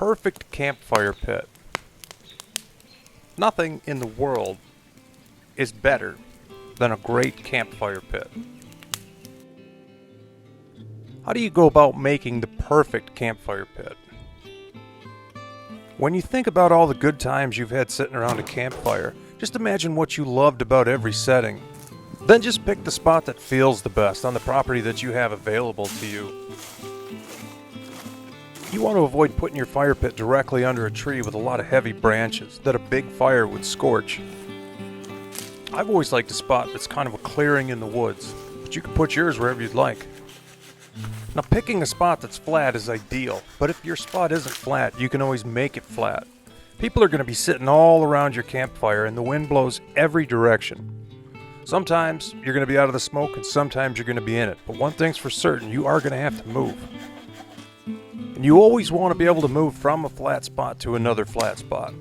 perfect campfire pit. Nothing in the world is better than a great campfire pit. How do you go about making the perfect campfire pit? When you think about all the good times you've had sitting around a campfire, just imagine what you loved about every setting. Then just pick the spot that feels the best on the property that you have available to you. You want to avoid putting your fire pit directly under a tree with a lot of heavy branches that a big fire would scorch. I've always liked a spot that's kind of a clearing in the woods, but you can put yours wherever you'd like. Now, picking a spot that's flat is ideal, but if your spot isn't flat, you can always make it flat. People are going to be sitting all around your campfire and the wind blows every direction. Sometimes you're going to be out of the smoke and sometimes you're going to be in it, but one thing's for certain, you are going to have to move. And you always want to be able to move from a flat spot to another flat spot.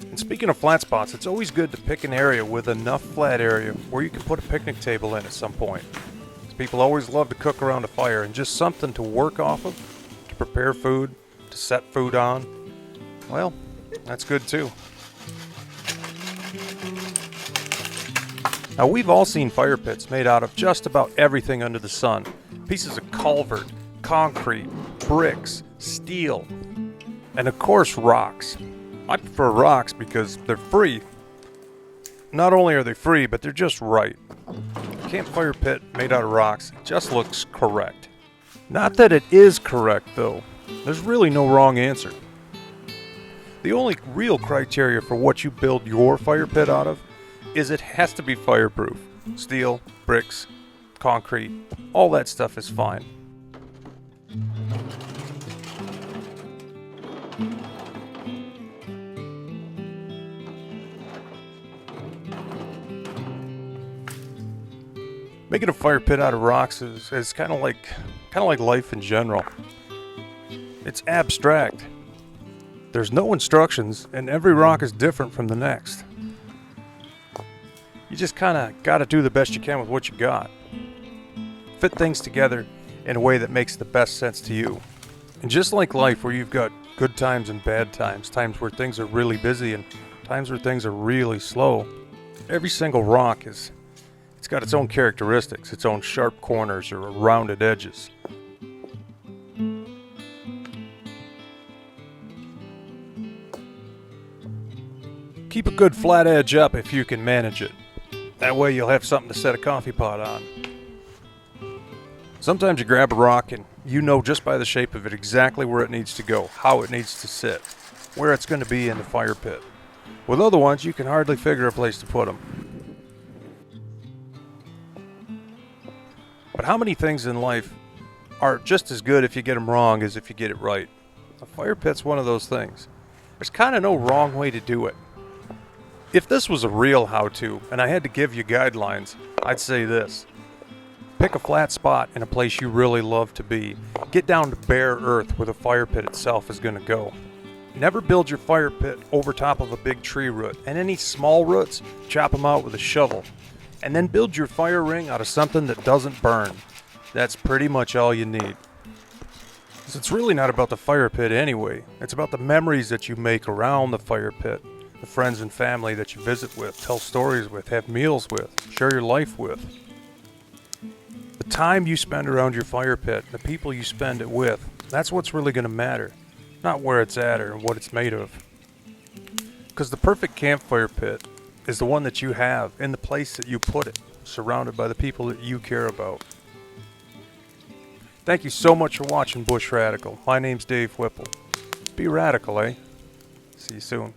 And speaking of flat spots, it's always good to pick an area with enough flat area where you can put a picnic table in at some point. Because people always love to cook around a fire, and just something to work off of, to prepare food, to set food on, well, that's good too. Now, we've all seen fire pits made out of just about everything under the sun. Pieces of culvert, concrete, bricks, steel, and of course rocks. I prefer rocks because they're free. Not only are they free, but they're just right. A campfire pit made out of rocks just looks correct. Not that it is correct, though. There's really no wrong answer. The only real criteria for what you build your fire pit out of is it has to be fireproof. Steel, bricks, concrete, all that stuff is fine. Making a fire pit out of rocks is kind of like life in general. It's abstract. There's no instructions, and every rock is different from the next. You just kind of got to do the best you can with what you got. Fit things together in a way that makes the best sense to you. And just like life, where you've got good times and bad times, times where things are really busy and times where things are really slow, every single rock it's got its own characteristics, its own sharp corners or rounded edges. Keep a good flat edge up if you can manage it. That way you'll have something to set a coffee pot on. Sometimes you grab a rock and you know just by the shape of it exactly where it needs to go, how it needs to sit, where it's going to be in the fire pit. With other ones, you can hardly figure a place to put them. But how many things in life are just as good if you get them wrong as if you get it right? A fire pit's one of those things. There's kind of no wrong way to do it. If this was a real how-to, and I had to give you guidelines, I'd say this. Pick a flat spot in a place you really love to be. Get down to bare earth where the fire pit itself is going to go. Never build your fire pit over top of a big tree root, and any small roots, chop them out with a shovel. And then build your fire ring out of something that doesn't burn. That's pretty much all you need. So it's really not about the fire pit anyway. It's about the memories that you make around the fire pit. The friends and family that you visit with, tell stories with, have meals with, share your life with. The time you spend around your fire pit, the people you spend it with, that's what's really going to matter. Not where it's at or what it's made of. Because the perfect campfire pit is the one that you have in the place that you put it, surrounded by the people that you care about. Thank you so much for watching Bush Radical. My name's Dave Whipple. Be radical, eh? See you soon.